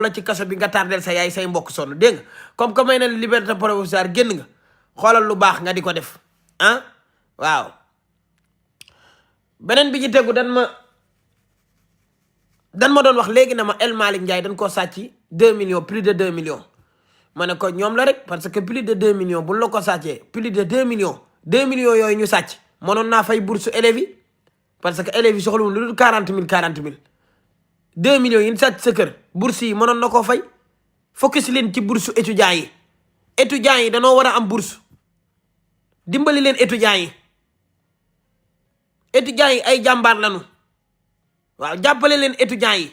la ci kaso bi nga tardel sa yaay say mbokk sonn dégg nga comme que may na liberté provisoire génn nga xoolal lu baax nga di ko def ah waaw. beneen bi ci tegu dan ma doon wax léegi na ma El Malick Ndiaye dañ koo sàcc 2 millions plus de 2 millions ma ne ko ñoom la rek parce que plus de 2 millions bu la ko sàccee plus de 2 millions yooyu ñu sàcc mënoon naa fay bourse élèves yi parce que élèves yi soxlawul lu dul 40 000 2 millions yi ñu sàcc sa kër bourse yi mënoon na koo fay focus leen ci bourse étudiants yi danoo war a am bourse dimbali leen étudiants yi ay jàmbaar lañu waaw jàppale leen étudiants yi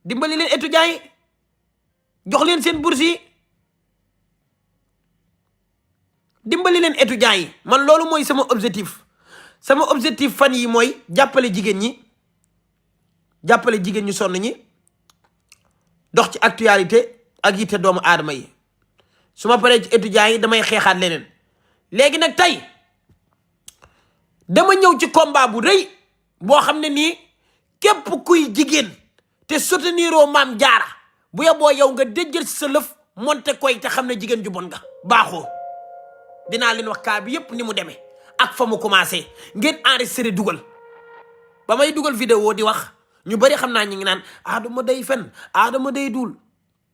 dimbali leen étudiants yi jox leen seen bourse yi dimbali leen étudiants yi man loolu mooy sama objectif fan yi mooy jàppale jigéen ñi sonn ñi dox ci actualité ak yitte doomu aadama yi su ma paree ci étudiants yi damay xeexaat leneen léegi nag tey dama ñëw ci combat bu rëy boo xam ne nii képp kuy jigéen te souteniroo Maam Jaara bu yeboo yow nga déjjël si sa lëf monte koy te xam ne jigéen ju bon nga baaxoo. dinaa leen wax kaa bi yépp ni mu demee ak fa mu commencé ngeen enregistré dugal ba may dugal vidéo di wax ñu bari xam naa ñu ngi naan Adama day fen Adama day duul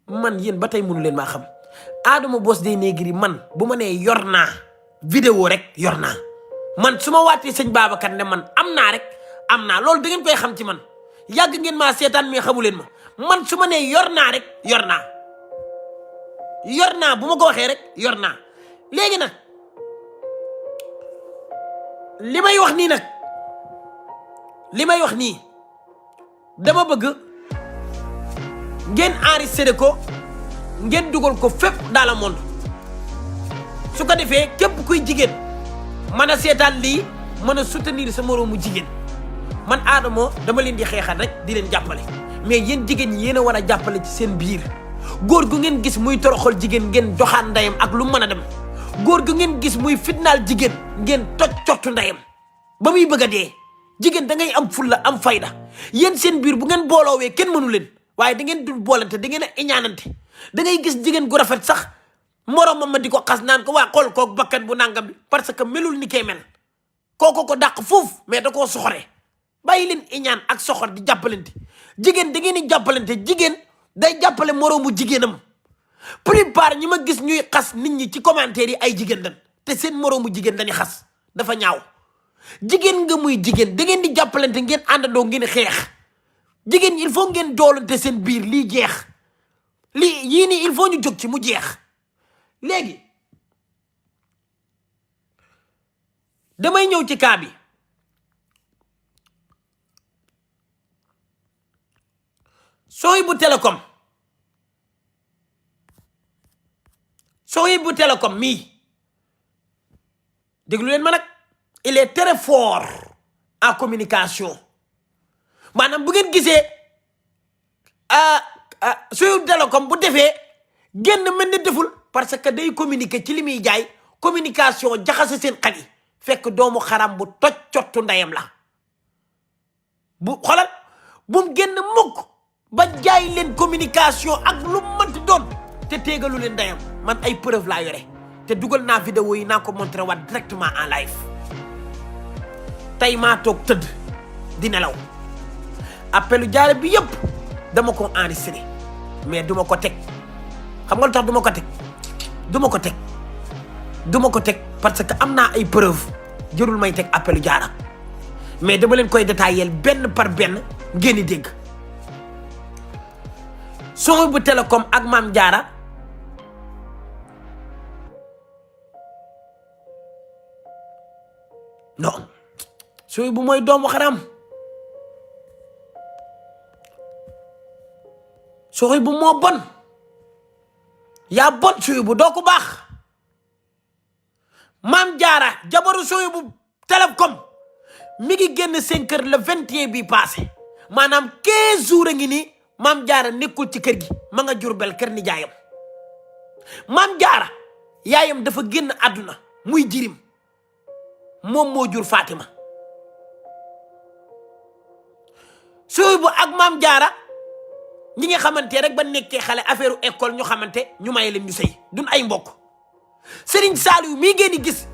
man yéen ba tey mënu leen maa xam Adama Boss Dey Negri man bu ma nee yor naa vidéo rek yor naa man su ma waatee sëñ Babacar ne man am naa rek am naa loolu da ngeen koy xam ci man yàgg ngeen maa seetaan mais xamu leen man su ma nee yor naa rek yor naa bu ma ko waxee rek yor naa léegi nag li may wax nii dama bëgg ngeen enregistré ko ngeen dugal ko fépp dans le monde su ko defee képp kuy jigéen mën a seetaan lii mën a soutenir sa moroomu jigéen man Adamo dama leen di xeexal rek di leen jàppale mais yéen jigéen ñi yéen a war a jàppale ci seen biir góor gu ngeen gis muy toroxal jigéen ngeen doxaan ndeyam ak lu mën a dem góor gu ngeen gis muy fitnaal jigéen ngeen toj cottu ndeyam ba muy bëgg a dee jigéen da ngay am fulla am fayda yéen seen biir bu ngeen booloowee kenn mënu leen waaye da ngeen dul boolante da ngeen a iñaanante da ngay gis jigéen gu rafet sax moroomam ma di ko xas naan ko waa xool koog bakkan bu nangam bi parce que melul ni kee mel kooko ko dàq foofu mais da koo soxoree bàyyi leen iñaan ak soxor di jàppalante jigéen da ngeen di jàppalante jigéen day jàppale moroomu jigéenam plupart ñi ma gis ñuy xas nit ñi ci commentaire yi ay jigéen dañ te seen moroomu jigéen dañuy xas dafa ñaaw jigéen nga muy jigéen da ngeen di jàppalante ngeen àndandoo ngeen xeex jigéen il faut ngeen doolante seen biir lii jeex yii nii il faut ñu jóg ci mu jeex léegi damay ñëw ci cas bi Sohibou Télécom mii déglu leen ma nag il est très fort en communication maanaam bu ngeen gisee Sohibou Télécom bu defee génn mel ni deful parce que day communiquer ci li muy jaay communication jaxase seen xel yi fekk doomu xaram bu toj cottu ndeyam la bu xoolal bu mu génn mukk ba jaay leen communication ak lu mënti doon te téegalu leen ndeyam man ay preuve laa yore te dugal naa vidéo yi naa ko montré waat directement en live tey maa toog tëdd di nelaw appelu jaare bi yëpp dama ko enregistré mais duma ko teg xam nga lu tax duma ko teg parce que am naa ay preuve jërul may teg appelu jaara mais dama leen koy détaillé benn par benn ngeen di dégg Sohibou Télécom ak Maam Jaara non Sohibou mooy doomu xaram Sohibou moo bon yaa bon Sohibou doo ko baax Maam Jaara jabaru Sohibou Télécom mi ngi génn 5 heures le 21 bi passé maanaam 15 jours a ngi nii Maam Jaara nekkul ci kër gi ma nga Jurbel kër ni jaayam Maam Jaara yaayam dafa génn àdduna muy jirim moom moo jur Fatima Sohibou ak Maam Jaara ñi nga xamante rek ba nekkee xale affaire école ñu xamante ñu maye leen ñu sëy duñ ay mbokk. Serigne Saliou mii ngeen di gis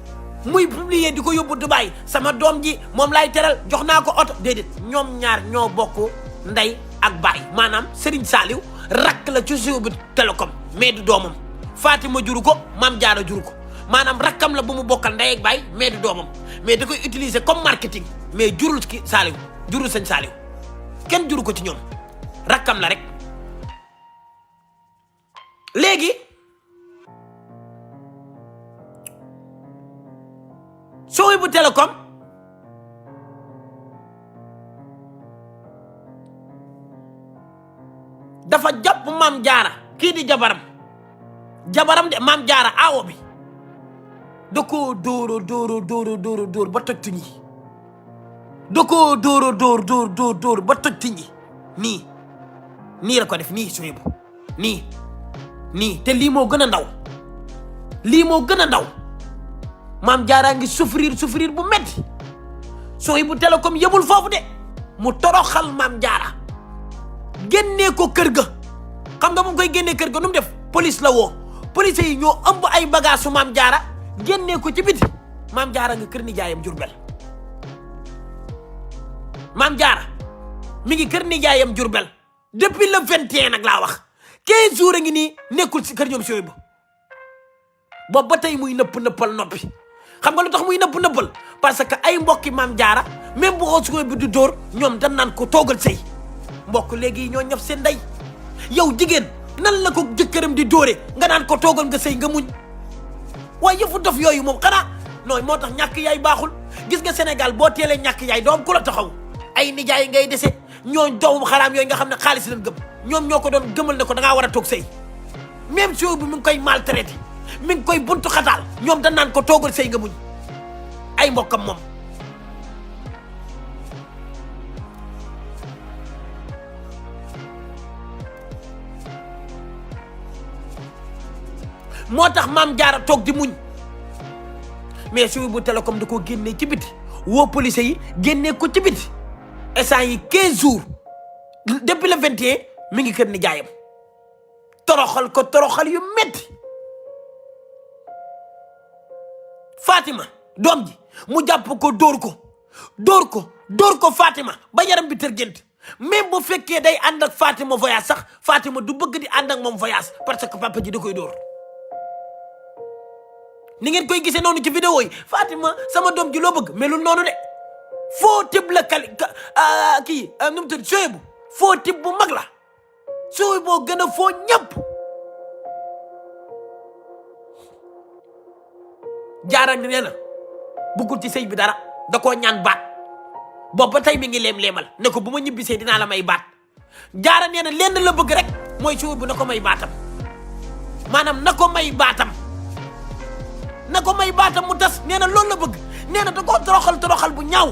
muy publier di ko yóbbu Dubaï sama doom ji moom laay teral jox naa ko oto déedéet ñoom ñaar ñoo bokk ndey ak baay maanaam Serigne Saliou rakk la ci Sohaibou Télécom mais du doomam. Fatima juru ko Mame Diarra juru ko maanaam rakkam la bu mu bokkal ndey ak baay mais du doomam mais da koy utiliser comme marketing mais jurul ki Saliou jurul sëñ Saliou kenn juru ko ci ñoom rakkam la rek. léegi Sohaibou Télécom dafa jàpp Mame Diarra kii di jabaram de Mame Diarra aawo bi da koo dóor ba toj tuñ yi da koo dóor ba toj tuñ yi nii la ko def nii Sohaibou nii te lii moo gën a ndaw Mame Diarra ngi souffrir bu metti Sohaibou Télécom yëbul foofu de mu toroxal Mame Diarra génnee ko kër ga xam nga mu koy génnee kër ga nu mu def police la woo police yi ñoo ëmb ay bagage su Mame Diarra génnee ko ci biti Mame Diarra nga kër nijaayam Jurbel Mame Diarra mi ngi kër nijaayam Jurbel depuis le 21 nag laa wax 15 jours a ngi nii nekkul si kër ñoom Sohaibou boobu ba tey muy nëppal noppi xam nga lu tax muy nëppal parce que ay mbokki Mame Diarra même bu Sohaibou du dóor ñoom dañ naan ko toogal sëy mbokk léegi ñoo ñaf seen ndey yow jigéen nan la ko jëkkëram di dóore nga naan ko toogal nga sëy nga muñ waaye yëfu dof yooyu moom xanaa nooy moo tax ñàkk yaay baaxul gis nga Sénégal boo teelee ñàkk yaay doom ku la taxaw ay nijaay ngay dese ñooñ doomu xaraam yooyu nga xam ne xaalis lañ gëm ñoom ñoo ko doon gëmal ne ko da ngaa war a toog sëy même Sohaibou mi ngi koy maltraité mi ngi koy buntu xataal ñoom dañ naan ko toogal sëy nga muñ ay mbokkam moom. moo tax Mame Diarra toog di muñ mais Sohaibou Télécom da koo génnee ci biti woo police yi génnee ko ci biti instant yi 15 jours depuis le 21 mi ngi kër nijaayam toroxal ko toroxal yu metti Fatima doom ji mu jàpp ko dóor ko Fatima ba yaram bi tërgent même bu fekkee day ànd ak Fatima voyage sax Fatima du bëgg di ànd ak moom voyage parce que papa ji da koy dóor ni ngeen koy gisee noonu ci vidéo yi Fatima sama doom ji loo bëgg melul noonu de foo tib la nu mu tudd Sohaibou foo tib bu mag la Sohaibou gën a foo ñëpp Diarra nee na bëggul ci sëy bi dara da koo ñaan baat boobu ba tey mi ngi leem-leemal ne ko bu ma ñibbisee dinaa la may baat Diarra nee na lenn la bëgg rek mooy Sohaibou na ko may baatam maanaam na ko may baatam mu tas nee na loolu la bëgg nee na da koo toroxal bu ñaaw